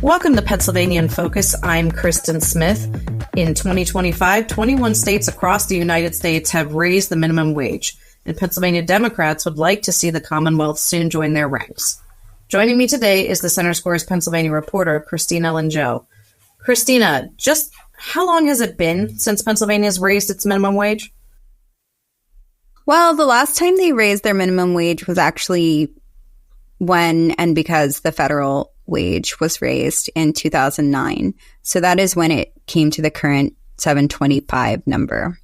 Welcome to Pennsylvania in Focus. I'm Kristen Smith. In 2025, 21 states across the United States have raised the minimum wage, and Pennsylvania Democrats would like to see the Commonwealth soon join their ranks. Joining me today is the Center Square's Pennsylvania reporter, Christina Lingeau. Christina, just how long has it been since Pennsylvania has raised its minimum wage? Well, the last time they raised their minimum wage was actually when and because the federal wage was raised in 2009. So that is when it came to the current $7.25 number.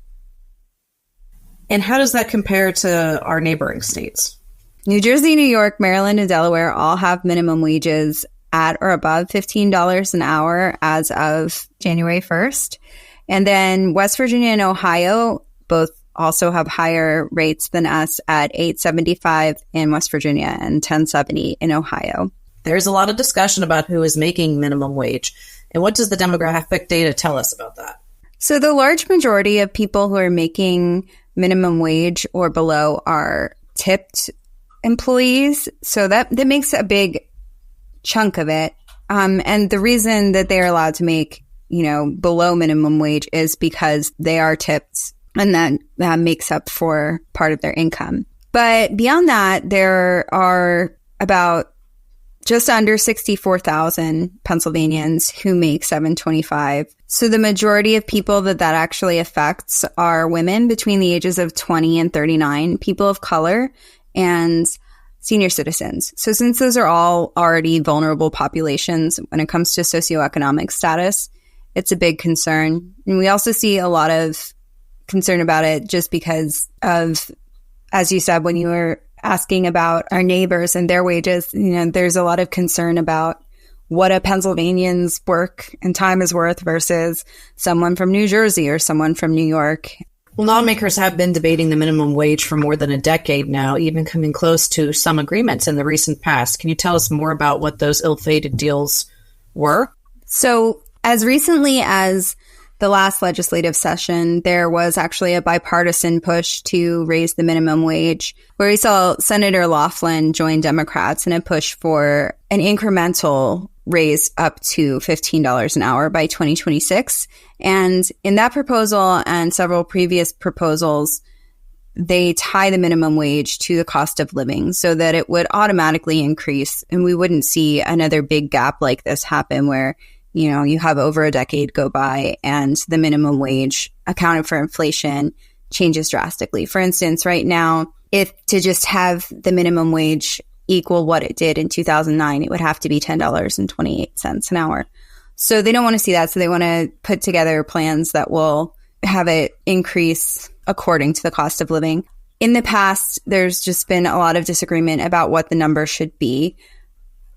And how does that compare to our neighboring states? New Jersey, New York, Maryland, and Delaware all have minimum wages at or above $15 an hour as of January 1st. And then West Virginia and Ohio both also have higher rates than us at $8.75 in West Virginia and $10.70 in Ohio. There's a lot of discussion about who is making minimum wage. And what does the demographic data tell us about that? So the large majority of people who are making minimum wage or below are tipped employees. So that makes a big chunk of it. And the reason that they're allowed to make, below minimum wage is because they are tipped, and that makes up for part of their income. But beyond that, there are about just under 64,000 Pennsylvanians who make $7.25. So the majority of people that actually affects are women between the ages of 20 and 39, people of color, and senior citizens. So since those are all already vulnerable populations when it comes to socioeconomic status, it's a big concern. And we also see a lot of concern about it just because of, as you said, when you were asking about our neighbors and their wages, there's a lot of concern about what a Pennsylvanian's work and time is worth versus someone from New Jersey or someone from New York. Well, lawmakers have been debating the minimum wage for more than a decade now, even coming close to some agreements in the recent past. Can you tell us more about what those ill-fated deals were? So as recently as the last legislative session, there was actually a bipartisan push to raise the minimum wage, where we saw Senator Laughlin join Democrats in a push for an incremental raise up to $15 an hour by 2026. And in that proposal and several previous proposals, they tie the minimum wage to the cost of living so that it would automatically increase, and we wouldn't see another big gap like this happen where you have over a decade go by and the minimum wage accounted for inflation changes drastically. For instance, right now, if to just have the minimum wage equal what it did in 2009, it would have to be $10.28 an hour. So they don't want to see that. So they want to put together plans that will have it increase according to the cost of living. In the past, there's just been a lot of disagreement about what the number should be.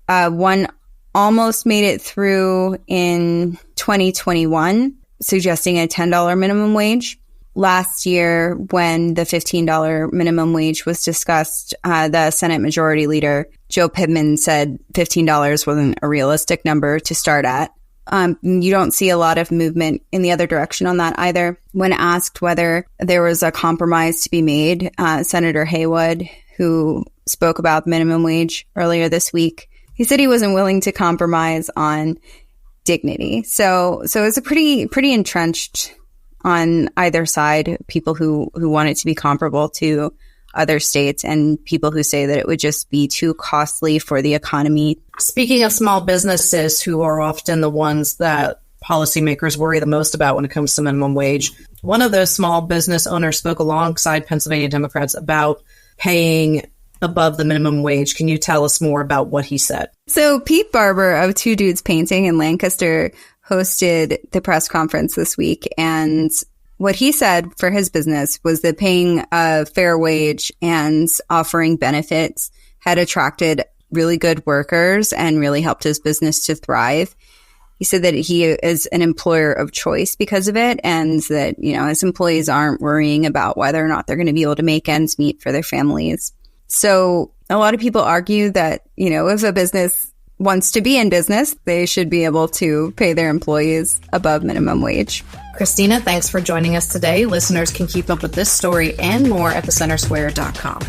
One almost made it through in 2021, suggesting a $10 minimum wage. Last year, when the $15 minimum wage was discussed, the Senate Majority Leader, Joe Pittman, said $15 wasn't a realistic number to start at. You don't see a lot of movement in the other direction on that either. When asked whether there was a compromise to be made, Senator Haywood, who spoke about minimum wage earlier this week, he said he wasn't willing to compromise on dignity. So it's a pretty entrenched on either side, people who want it to be comparable to other states and people who say that it would just be too costly for the economy. Speaking of small businesses, who are often the ones that policymakers worry the most about when it comes to minimum wage, one of those small business owners spoke alongside Pennsylvania Democrats about paying above the minimum wage. Can you tell us more about what he said? So Pete Barber of Two Dudes Painting in Lancaster hosted the press conference this week. And what he said for his business was that paying a fair wage and offering benefits had attracted really good workers and really helped his business to thrive. He said that he is an employer of choice because of it, and that, his employees aren't worrying about whether or not they're going to be able to make ends meet for their families. So a lot of people argue that, if a business wants to be in business, they should be able to pay their employees above minimum wage. Christina, thanks for joining us today. Listeners can keep up with this story and more at thecentersquare.com.